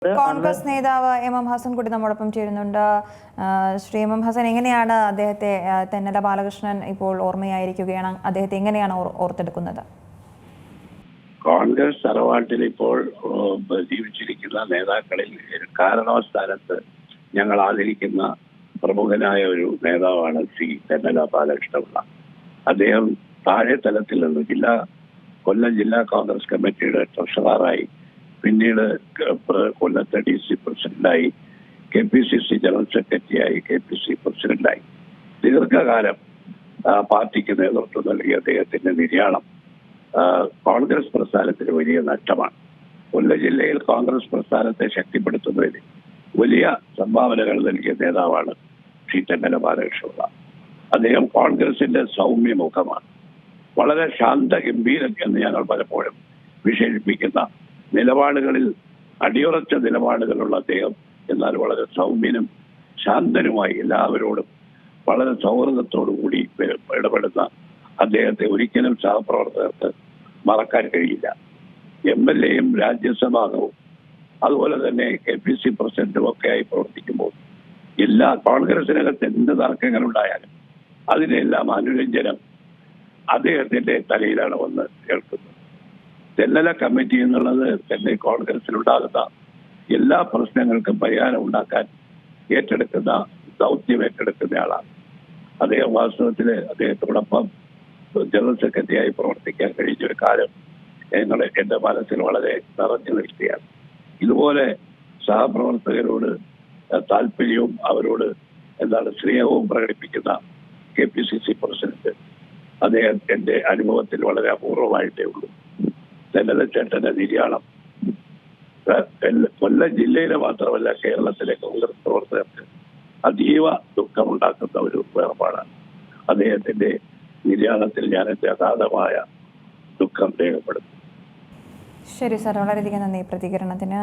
കോൺഗ്രസ് നേതാവ് എം ഹസൻ കൂടി നമ്മോടൊപ്പം ചേരുന്നുണ്ട്. ശ്രീ എം ഹസൻ, എങ്ങനെയാണ് അദ്ദേഹത്തെ തെന്നല ബാലകൃഷ്ണൻ ഇപ്പോൾ ഓർമ്മയായിരിക്കുകയാണ്? അദ്ദേഹത്തെ എങ്ങനെയാണ് ഓർത്തെടുക്കുന്നത്? കോൺഗ്രസ് തറവാട്ടിൽ ഇപ്പോൾ ജീവിച്ചിരിക്കുന്ന നേതാക്കളിൽ കാരണവസ്ഥാനത്ത് ഞങ്ങൾ ആദരിക്കുന്ന പ്രമുഖനായ ഒരു നേതാവാണ് ശ്രീ തെന്നല ബാലകൃഷ്ണപിള്ള. അദ്ദേഹം താഴെ തലത്തിൽ നിന്ന് കൊല്ലം ജില്ലാ കോൺഗ്രസ് കമ്മിറ്റിയുടെ ട്രഷററായി, പിന്നീട് കൊല്ലത്തെ DC പ്രസിഡന്റായി, KPCC ജനറൽ സെക്രട്ടറിയായി, KPC പ്രസിഡന്റായി ദീർഘകാലം പാർട്ടിക്ക് നേതൃത്വം നൽകിയ അദ്ദേഹത്തിന്റെ നിര്യാണം കോൺഗ്രസ് പ്രസ്ഥാനത്തിന് വലിയ നഷ്ടമാണ്. കൊല്ലം ജില്ലയിൽ കോൺഗ്രസ് പ്രസ്ഥാനത്തെ ശക്തിപ്പെടുത്തുന്നതിന് വലിയ സംഭാവനകൾ നൽകിയ നേതാവാണ് ശ്രീ തെന്നല ബാലകൃഷ്ണപിള്ള. അദ്ദേഹം കോൺഗ്രസിന്റെ സൗമ്യമുഖമാണ്. വളരെ ശാന്തഗംഭീരൻ എന്ന് ഞങ്ങൾ പലപ്പോഴും വിശേഷിപ്പിക്കുന്ന നിലപാടുകളിൽ അടിയുറച്ച നിലപാടുകളുള്ള അദ്ദേഹം, എന്നാൽ വളരെ സൗമ്യനും ശാന്തനുമായി എല്ലാവരോടും വളരെ സൗഹൃദത്തോടു കൂടി ഇടപെടുന്ന അദ്ദേഹത്തെ ഒരിക്കലും സഹപ്രവർത്തകർക്ക് മറക്കാൻ കഴിയില്ല. MLA-യും രാജ്യസഭാംഗവും അതുപോലെ തന്നെ KPC പ്രസിഡന്റും ഒക്കെ ആയി പ്രവർത്തിക്കുമ്പോൾ എല്ലാ കോൺഗ്രസിനകത്ത് എന്ത് തർക്കങ്ങളുണ്ടായാലും അതിനെല്ലാം അനുരഞ്ജനം അദ്ദേഹത്തിന്റെ തലയിലാണ് വന്ന് കേൾക്കുന്നത്. തെന്നല കമ്മിറ്റി എന്നുള്ളത് തന്നെ കോൺഗ്രസിലുണ്ടാകുന്ന എല്ലാ പ്രശ്നങ്ങൾക്കും പരിഹാരം ഉണ്ടാക്കാൻ ദൗത്യം ഏറ്റെടുക്കുന്നയാളാണ് അദ്ദേഹം. വാസ്തവത്തിൽ അദ്ദേഹത്തോടൊപ്പം ജനറൽ സെക്രട്ടറിയായി പ്രവർത്തിക്കാൻ കഴിഞ്ഞ ഒരു കാലം എന്റെ മനസ്സിൽ വളരെ നിറഞ്ഞു നിൽക്കുകയാണ്. ഇതുപോലെ സഹപ്രവർത്തകരോട് താല്പര്യവും അവരോട് സ്നേഹവും പ്രകടിപ്പിക്കുന്ന KPCC പ്രസിഡന്റ് അദ്ദേഹം എന്റെ അനുഭവത്തിൽ വളരെ അപൂർവമായിട്ടേ ഉള്ളൂ. തെന്നല ചേട്ടന്റെ നിര്യാണം കൊല്ലം ജില്ലയിലെ മാത്രമല്ല കേരളത്തിലെ കോൺഗ്രസ് പ്രവർത്തകർക്ക് അതീവ ദുഃഖമുണ്ടാക്കുന്ന ഒരു വേർപാടാണ്. അദ്ദേഹത്തിന്റെ നിര്യാണത്തിൽ ഞാൻ എന്റെ അഗാധമായ ദുഃഖം രേഖപ്പെടുത്തുന്നു. ശരി സാർ, വളരെയധികം നന്ദി പ്രതികരണത്തിന്.